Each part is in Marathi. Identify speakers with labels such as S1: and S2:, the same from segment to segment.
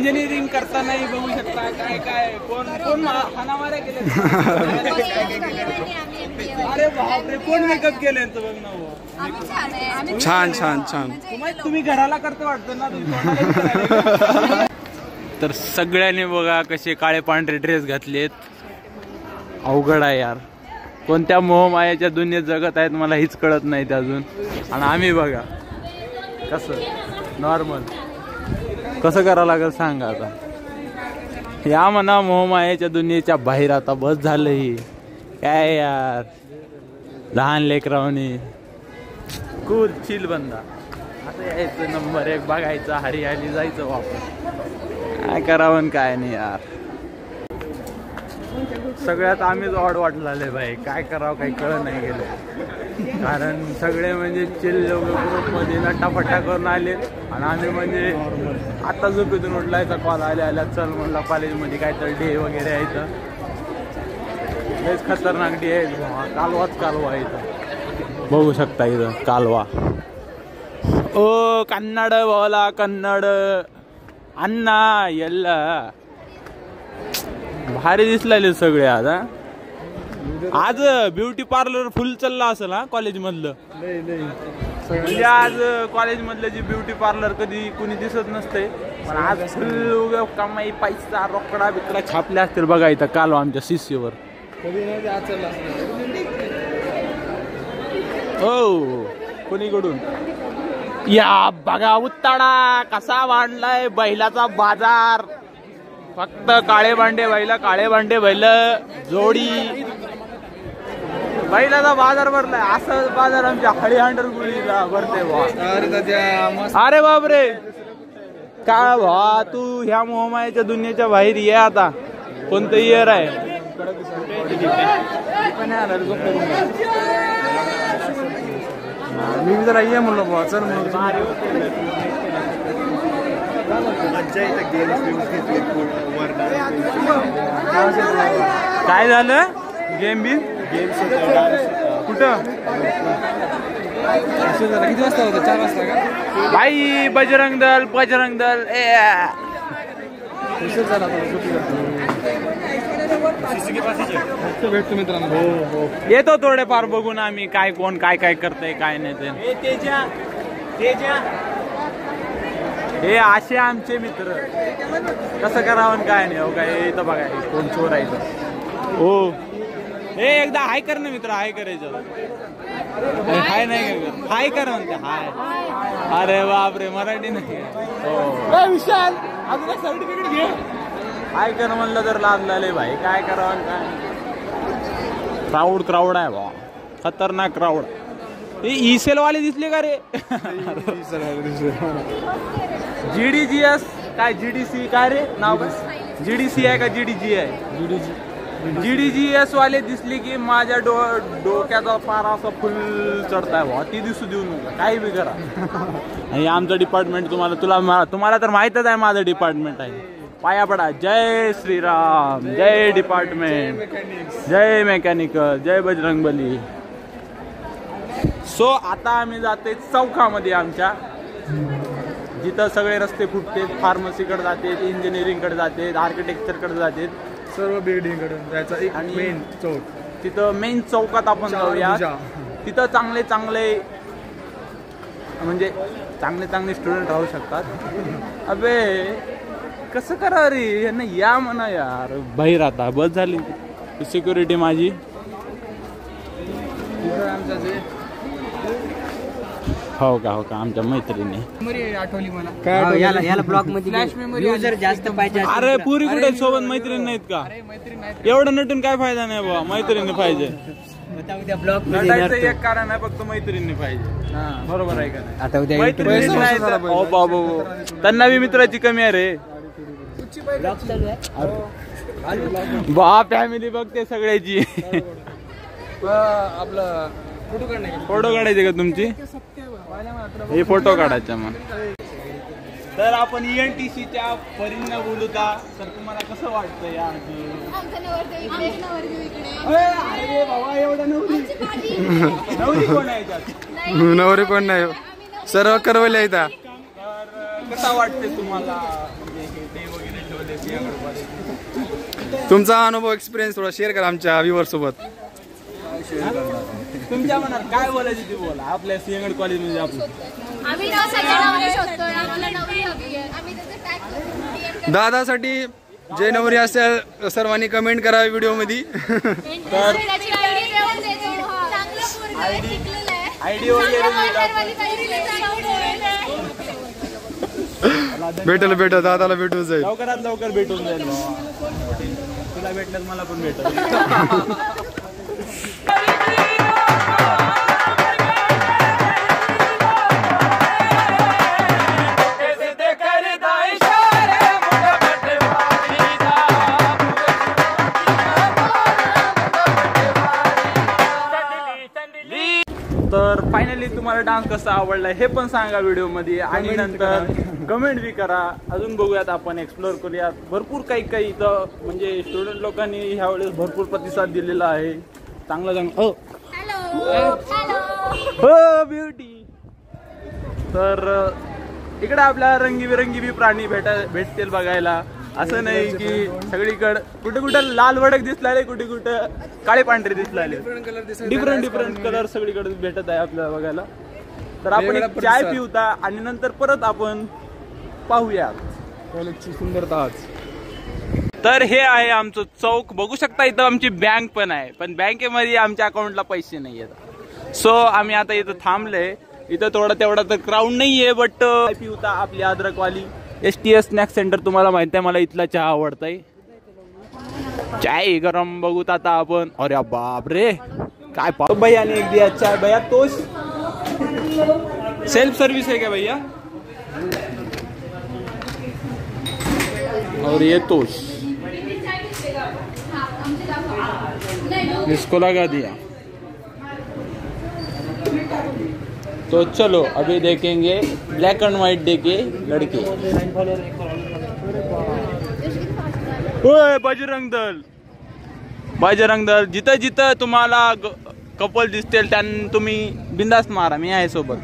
S1: इंजिनिअरिंग करतानाही बघू शकता काय काय कोण कोण हाणामाऱ्या केल्या. अरे बापरे, कोण मेकअप केले बघ ना.
S2: छान छान छान.
S1: तुम्ही घराला करते वाटतं ना. तर सगळ्यांनी बघा कसे काळे पांढरे ड्रेस घातलेत. अवघड आहे यार, कोणत्या मोहमायाच्या दुनियेत जगत आहेत मला हीच कळत नाही अजून. आणि आम्ही बघा कसं नॉर्मल कसं करावं लागेल सांगा आता. या म्हणा मोहमायाच्या दुनियेच्या बाहेर आता बस झालं. ही काय यार, लहान लेकरावणी कूल चिल बंदा. आता यायचं नंबर 1 बघायचं, हरियाली जायचं वापस. काय करावं काय नाही यार. सगळ्यात आम्हीच ऑड वाटलेले भाई. काय करावं काही कळत नाही गेलं. कारण सगळे म्हणजे चिल ग्रुपमध्ये नट्टाफट्टा करून आले आणि आम्ही म्हणजे आता झोपेतून उठलायचा कॉल आल्या चल म्हणला कॉलेजमध्ये काय तर डे वगैरे यायचं. लयच खतरनाक डे आहे. कालवाच कालवा इथं बघू शकता. इथं कालवा. ओ कन्नड बोला कन्नड अण्णा येल्ला. भारी दिसलेले सगळे आज. आज ब्युटी पार्लर फुल चालला असेल हा कॉलेजमधलं. म्हणजे आज कॉलेजमधलं जी ब्युटी पार्लर कधी कुणी दिसत नसते, पण आज फुल कमाई पैसा रोकडा बिकडा छापले असतील बघा इथं काल आमच्या शिष्यवर. हो कोणीकडून या बघा उत्ताडा कसा वाढलाय बैलाचा बाजार. फक्त काळे भांडे बैल, काळे भांडे बैल जोडी. बैलाचा बाजार भरलाय. असं बाजार आमच्या हळीहांडरगुळीला भरते. अरे बापरे, काय भा तू ह्या मोहमायाच्या दुनियेच्या बाहेर ये आता. कोणतं इयर आहे.
S2: मी जरा ये म्हणलो बा चल म्हणून.
S1: काय झालं. गेम बिन कुठं
S2: किती वाजता होतं. 4 वाजता का
S1: भाई. बजरंग दल
S2: भेटतो मित्रांनो.
S1: येतो थोडेफार बघून आम्ही काय कोण काय काय करतंय काय नाही ते. हे असे आमचे मित्र. कसं करावं काय नाही. हो काय इथं बघा कोण चोर आहे. हो हे एकदा हाय कर ना मित्र. हाय करायचं. हाय नाही हाय कर म्हणते. हाय. अरे बापरे मराठी नाही. विशाल अजून एक सर्टिफिकेट घे. हाय कर म्हणलं तर लाजलाय भाई. काय करावं काय. क्राऊड आहे बा. खतरनाक क्राऊड. हे ई-सेल वाले दिसले का रे. GDGS काय GDC काय रे नाव. GDC आहे का GDG आहे. GDGS वाले दिसले की माझ्या डोक्याचा पारा असं फुल चढताय भावा. ती दिसू देऊ नका काही बी करा. आणि आमचं डिपार्टमेंट तुम्हाला तर माहितच आहे. माझं डिपार्टमेंट आहे. पाया पडा. जय श्रीराम. जय डिपार्टमेंट. जय मेकॅनिकल. जय बजरंगबली. सो आता आम्ही जाते चौकामध्ये आमच्या, जिथं सगळे रस्ते फुटते. फार्मसीकडे जाते, इंजिनिअरिंगकडे जाते, आर्किटेक्चरकडे जाते.
S2: सर्व बिल्डिंग कडे जायचं. एक मेन चौक.
S1: तिथं मेन चौकात आपण जाऊया. तिथं चांगले म्हणजे चांगले स्टुडंट राहू शकतात. अबे कसं करा रे यांना. या म्हणा यार बाहेर. आता बस झाली सिक्युरिटी माझी. हो का आमच्या मैत्रिणी
S2: आठवली मला.
S3: याला ब्लॉक मध्ये युजर जास्त पाहिजे.
S1: अरे पुरी कुठे सोबत मैत्रिणी नाहीत का. एवढं नटून काय फायदा नाही बाबा. मैत्रिणी पाहिजे. नटायचं एक कारण आहे फक्त मैत्रिणी पाहिजे. बरोबर आहे का नाही.
S3: आता उद्या
S1: त्यांना बी मित्राची कमी आहे रे. बा फॅमिली बघते सगळ्याची.
S2: आपलं
S1: फोटो काढायचे का तुमची. हे फोटो काढायचा मग. तर आपण ENTCच्या परींना बोलूता. तर तुम्हाला कसं वाटतं यार. अरे बाबा एवढं नवरी कोण आहे त्यात.
S2: नवरी कोण नाही. सर्व करवले येतात.
S1: तर कसा वाटते तुम्हाला म्हणजे हे
S2: तुमचा अनुभव एक्सपिरियन्स थोडा शेअर करा आमच्या व्ह्युअर सोबत.
S1: तुमच्या मनात काय बोलायचं ते बोला. आपल्या सिंहगड कॉलेज मध्ये आपण
S2: दादासाठी जे नवरी असेल सर्वांनी कमेंट करा व्हिडिओ मध्ये.
S1: आयडी वगैरे
S2: भेटल दादाला भेटून जाईल.
S1: लवकरात लवकर भेटून जाईल. तुला भेटलं मला पण भेटल. तर फायनली तुम्हाला डान्स कसा आवडला हे पण सांगा व्हिडिओ मध्ये आणि नंतर कमेंट बी करा. अजून बघूयात आपण एक्सप्लोर करूयात. भरपूर काही इथं म्हणजे स्टुडंट लोकांनी ह्या वेळेस भरपूर प्रतिसाद दिलेला आहे. चांगला हो ब्युटी. तर इकडे आपल्याला रंगीबिरंगी बी प्राणी भेटतील बघायला. असं नाही की सगळीकडे कुठे लाल वडक दिसलाय, कुठे काळे पांढरे दिसलाय. डिफरंट कलर सगळीकडे भेटत आहे आपल्याला बघायला. तर आपण एक चाय पिऊता आणि नंतर परत आपण पाहूया
S2: कॉलेजची सुंदरता.
S1: तर हे आहे आमचं चौक. बघू शकता इथं आमची बँक पण आहे, पण बँकेमध्ये आमच्या अकाउंटला पैसे नाही आहेत. सो आम्ही आता इथं थांबले. इथं तेवढा तर क्राऊड नाहीये, बट पिऊता आपली अद्रकवाली STS स्नॅक्स सेंटर. तुम्हाला माहिती आहे मला इथला चहा आवडताय. चाय गरम बघूत आता आपण. अरे बाप रे काय भैया ने एक दिया चाय. भैया तोश सेल्फ सर्विस है क्या भैया? और ये तोश इसको लगा दिया. तो चलो अभी देखेंगे ब्लैक एंड व्हाइट डे के लड़के. ओए बजरंग दल जिथं तुम्हाला कपल दिसतील त्यांना तुम्ही बिंदास मारा. मी आहे सोबत.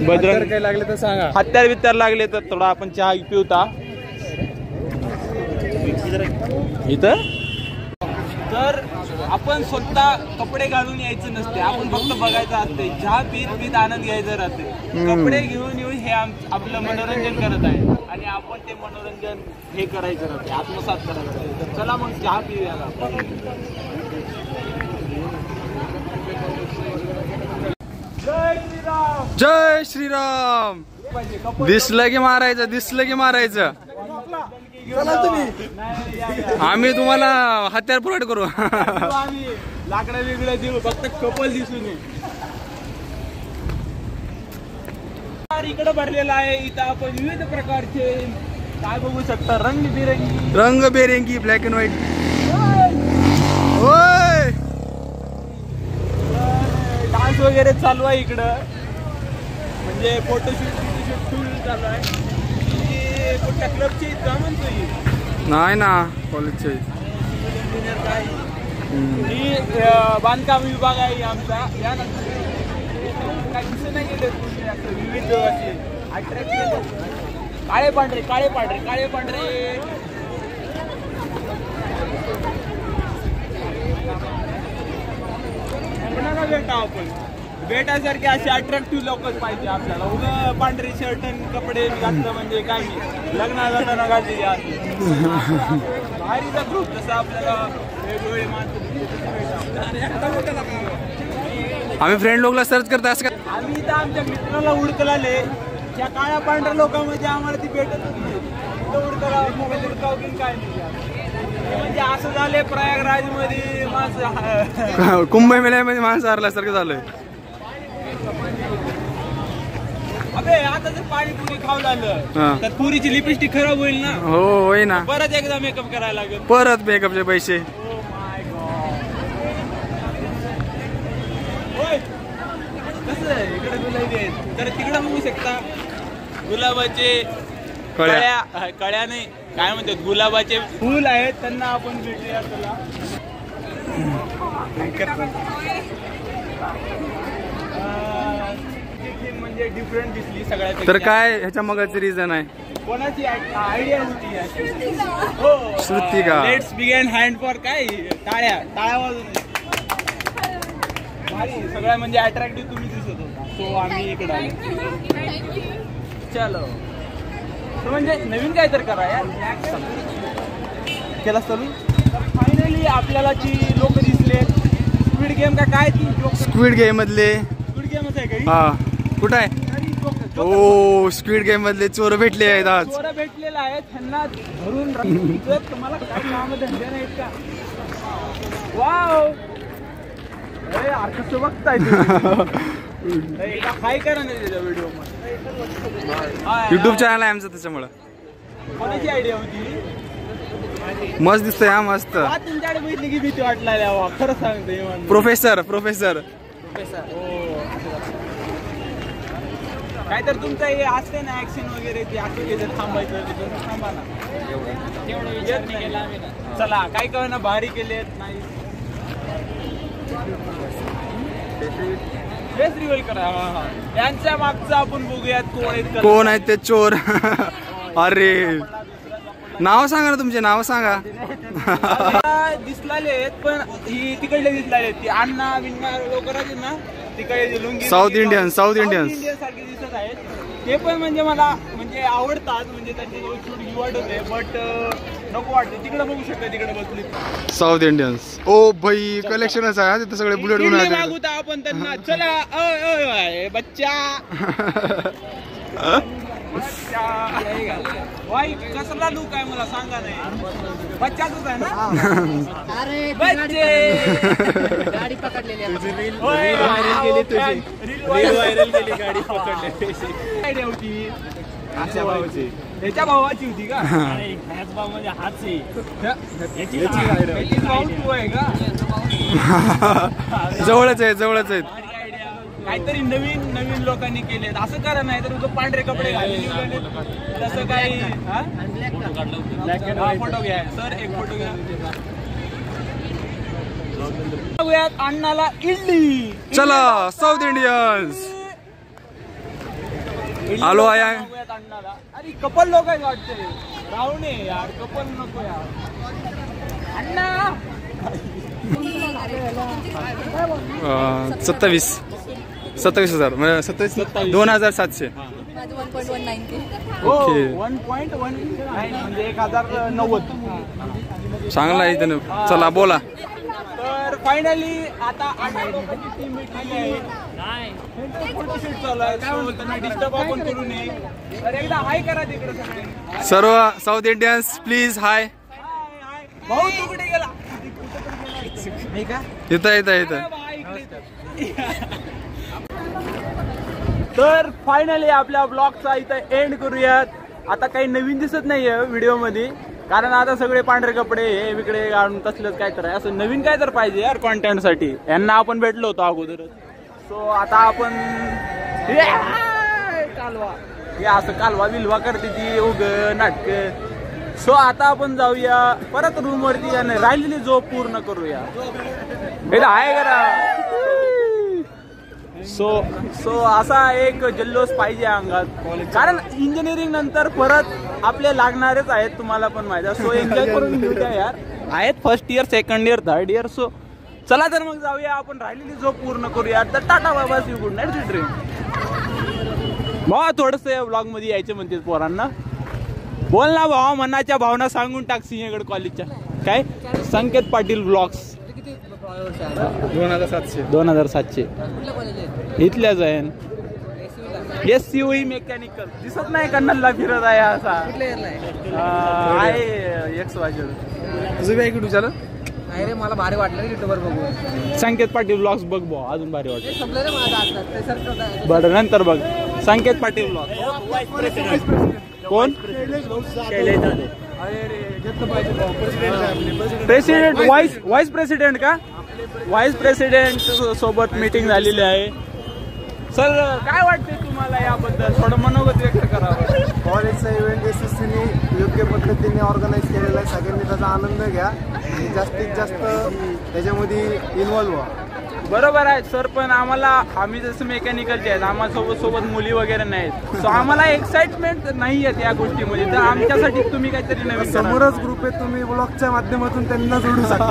S1: बजरंग
S2: काही लागले तर सांगा.
S1: हत्यार बित्यार लागले तर थोडा आपण चहा पिऊता इथं. तर आपण स्वतः कपडे घालून यायचं नसते, आपण फक्त बघायचं असते. चहा पीत आनंद घ्यायचा राहते. कपडे घेऊन येऊन हे आपलं मनोरंजन करत आहे आणि आपण ते मनोरंजन हे करायचं राहते, आत्मसात करायचं राहते. चला मग चहा पिऊया आपण.
S2: जय श्रीराम. दिसलं की मारायचं. आम्ही तुम्हाला हत्यार पुरवठ करू.
S1: आम्ही लाकडा वेगळं देऊ, फक्त कपल दिसून ये. इकडे भरलेला आहे. इथं आपण विविध प्रकारचे काय बघू शकता.
S2: रंगबेरंगी ब्लॅक अँड व्हाईट. होय
S1: डान्स वगैरे चालू आहे इकडं. म्हणजे फोटोशूट फुल चालू आहे. कुठल्या क्लबचे का म्हणतोय?
S2: नाही ना कॉलेजचे.
S1: ही बांधकाम विभाग आहे आमचा. यानंतर काय दिसत नाही गेले विविध असे अट्रॅक्शन. काळे पांढरे कोणाला भेटा आपण. भेटायसारखे असे अट्रॅक्टिव्ह लोकच पाहिजे आपल्याला. उगा पांढरे शर्ट आणि कपडे घातलं म्हणजे काय नाही. लग्नाला जाताना घातली भारीचा ग्रुप. जसं आपल्याला वेगवेगळे माणसं.
S2: आम्ही फ्रेंड लोकला सर्च करतो असं का?
S1: आम्ही इथं आमच्या मित्राला हुडकलाले. त्या काळ्या पांढऱ्या लोकांमध्ये आम्हाला ती भेटत होती. हुडकाव की काय नाही. म्हणजे असं झालंय प्रयागराज मध्ये माणसं
S2: कुंभमेळ्यामध्ये माणसं हरल्यासारखं झालंय.
S1: अबे आता जर पाणीपुरी खाऊ झालं तर पुरीची लिपस्टिक खराब होईल ना.
S2: हो होई ना.
S1: परत एकदा मेकअप करायला लागेल.
S2: परत मेकअपचे पैसे.
S1: कसं आहे इकडे गुलाबी आहेत तर तिकडे बघू शकता. गुलाबाचे कळ्या नाही काय म्हणतात, गुलाबाचे फूल आहेत. त्यांना आपण भेटूया. तुला म्हणजे म्हणजे डिफरंट दिसली सगळ्यात.
S2: तर काय ह्याच्या मगाचं रिझन आहे?
S1: कोणाची आयडिया होती हो
S2: श्रुती का?
S1: लेट्स बिगन हँड फॉर काय टाळ्या वाजून भारी सगळ्या म्हणजे अट्रॅक्टिव्ह तुम्ही दिसत होता. सो आम्ही इकडे आलो. चलो म्हणजे नवीन काय तर करा यार केला चालू. फायनली आपल्याला जी लोक दिसले स्क्विड गेम का काय ती
S2: स्क्विड गेम मधले.
S1: स्क्विड गेमच आहे काही.
S2: हा कुठं आहे? ओ स्क्विड गेम मधले चोर भेटले आहेत आज.
S1: चोर भेटलेला आहे त्यांना धरून तुम्हाला काय काम धंदे नाहीत का? वाव अरे यार कसं बघताय हाय करा नाही त्याच्या व्हिडिओ मध्ये.
S2: युट्यूब चॅनल आहे आमचं त्याच्यामुळं.
S1: कोणाची आयडिया होती?
S2: मस्त दिसतोय हा मस्त.
S1: तुमच्याकडे बघितली की भीती वाटला खरं सांगतो.
S2: प्रोफेसर
S1: काय तर तुमचं हे असते ना ऍक्शन वगैरे ते असं थांबायचं तिथं थांबा ना. चला काय कळ ना भारी केलेत नाही. फेस रिव्हील करा. यांच्या मागचं आपण बघूयात
S2: कोण आहेत ते चोर. अरे नाव सांगा ना, तुमचे नाव सांगा.
S1: दिसलेले आहेत पण ही तिकडले दिसलेले आहेत. ती अण्णा बिन्ना लोक राहतील ना तिकडे लुंगी
S2: साऊथ इंडियन
S1: सारखे दिसत आहेत. ते पण म्हणजे मला म्हणजे आवडतात. म्हणजे त्यांची शूट घेऊ वाटते बट नको वाटते. तिकडे बघू शकता तिकडे बसली
S2: साऊथ इंडियन्स. ओ भाई कलेक्शनच आहे तिथे सगळे बुलेट घेऊन आले.
S1: मागू आपण त्यांना. चला बच्चा वाई कसला लुक आहे मला सांगा नाही. बच्चाच आहे ना.
S3: गाडी पकडलेली
S1: रील व्हायरल केली गाडी पकडली. आयडिया होती त्याच्या भावाची होती का? भाऊ म्हणजे हाच आहे का?
S2: जवळच आहेत.
S1: काहीतरी नवीन लोकांनी केलेत. असं करा नाही तर पांढरे कपडे घालून तसं काही. फोटो घ्या सर, एक फोटो घ्या. बघूयात अण्णाला इडली.
S2: चला साऊथ इंडियन्स आलो आहे.
S1: अण्णाला अरे कपल लोक आहेत वाटते. राहू नये यार कपल नको यार. अण्णा
S2: 27,000 म्हणजे 27,700.
S1: ओके 1.1 म्हणजे 1090.
S2: चांगला आहे त्यानं. चला बोला.
S1: तर फायनली आता 8 लोकांची टीम भेटलेली आहे. फोटोशूट चालू आहे. काय म्हणतो त्यांना डिस्टर्ब आपण करू नये. तर एकदा हाय करा तिकडे सगळे.
S2: सर्व साऊथ इंडियन्स प्लीज हाय.
S1: भाऊ तू कुठे गेला?
S2: इथं.
S1: तर फायनली आपल्या ब्लॉगचा इथं एंड करूयात. आता काही नवीन दिसत नाहीये व्हिडिओ मध्ये कारण आता सगळे पांढरे कपडे हे विकडे घालून तसलंच काय तर आहे. असं नवीन काय तर पाहिजे यार कॉन्टेंट साठी. यांना आपण भेटलो होतो अगोदरच. सो आता आपण कालवा हे असं कालवा बिलवा करते ती उग नाटक. सो आता आपण जाऊया परत रूम वरती आणि राहिलेली झोप पूर्ण करूया. आहे करा. सो असा एक जल्लोष पाहिजे अंगात कारण इंजिनिअरिंग नंतर परत आपले लागणारेच आहेत. तुम्हाला पण माहिती आहे. सो एन्जॉय करून घेऊ द्या यार. आहेत first year, second year, third year. So चला तर मग जाऊया आपण राहिलेली झोप पूर्ण करूया. तर टाटा बाबा सी गुड नाईट ड्रीम. भावा थोडस या ब्लॉग मध्ये यायचं म्हणते पोरांना. बोल ना भावा मनाच्या भावना सांगून टाक. सिंहगड कॉलेजच्या काय संकेत पाटील ब्लॉग्स 2700 इथल्याच आहे. SUV मेकॅनिकल दिसत नाही कन्नलला फिरत आहे असा आहे. एक्स वाजत
S2: तुझं बी ऐकू तुझ्याला.
S3: नाही रे मला भारी वाटलं युट्यूबवर बघून.
S1: संकेत पाटील ब्लॉग्स बघ भाऊ अजून भारी वाटत.
S3: संपलं रे माझा आता.
S1: बरं नंतर बघ संकेत पाटील ब्लॉग. कोण? प्रेसिडेंट व्हाईस प्रेसिडेंट का? व्हाईस प्रेसिडेंट सोबत मीटिंग झालेली आहे. सर काय वाटते तुम्हाला याबद्दल? थोडं मनोगत व्यक्त करावं.
S4: कॉलेजचा इव्हेंट SSCने योग्य पद्धतीने ऑर्गनाईज केलेला आहे. सगळ्यांनी त्याचा आनंद घ्या आणि जास्तीत जास्त त्याच्यामध्ये इन्व्हॉल्व्ह व्हा.
S1: बरोबर आहे सर, पण आम्ही जसं मेकॅनिकलचे आहेत, आम्हाला सोबत मुली वगैरे नाहीत, सो आम्हाला एक्साइटमेंट नाही आहेत या गोष्टीमध्ये, तर आमच्यासाठी तुम्ही काहीतरी नवीन करा.
S4: समोरच ग्रुप आहे, तुम्ही ब्लॉगच्या माध्यमातून त्यांना जोडू शकता.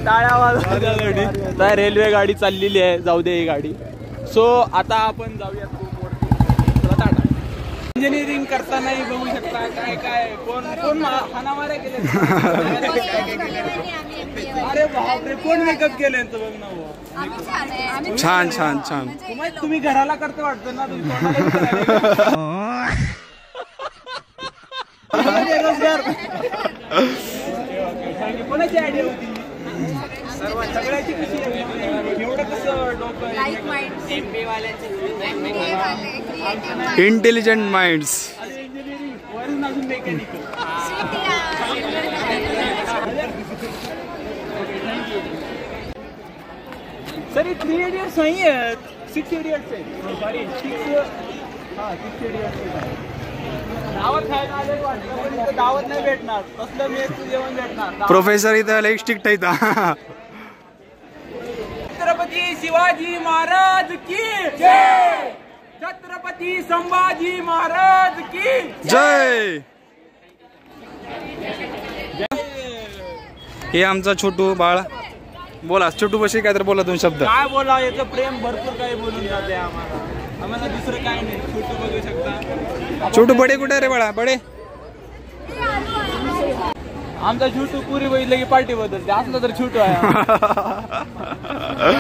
S1: टाळ्या वाजवण्यासाठी. तर रेल्वे गाडी चाललेली आहे, जाऊ दे ही गाडी. सो आता आपण जाऊयात टाटा. इंजिनिअरिंग करतानाही बघू शकता काय काय कोण हाणामाऱ्या केले. अरे बापरे, कोण मेकअप केलं यांचं बघ ना हो.
S2: छान छान छान.
S1: तुम्ही घराला करतो वाटतं ना, तुम्ही बेरोजगार. कोणाची आयडिया होती? सगळ्याची कशी एवढं कसं डोकं?
S2: Intelligent minds.
S1: इंजिनिअरिंग वरून अजून मेकॅनिकल. सर हे 3 इडियट्स नाही आहेत, 6 इडियट्स आहेत. सॉरी 6 इडियट्स आहे. दावत खायला आले वाटतं, पण इथं दावत नाही भेटणार, तसलं मेसचं जेवण भेटणार.
S2: प्रोफेसर इथं लई स्ट्रिक्ट आहे इथं.
S1: छत्रपती शिवाजी महाराज की जय. छत्रपती संभाजी महाराज की
S2: जय. हे आमचा छोटू बाळ. बोला छोटू बशी काय तर बोला 2 शब्द.
S1: काय बोला, याचं प्रेम भरपूर काही बोलून जाते आम्हाला दुसरं काय नाही. छोटू बघू शकता.
S2: छोटू बडे कुठे रे बाळा? बडे
S1: आमचा छोटू पुरी बघितलं की पार्टी बदलते, असलं तर छोटू आहे.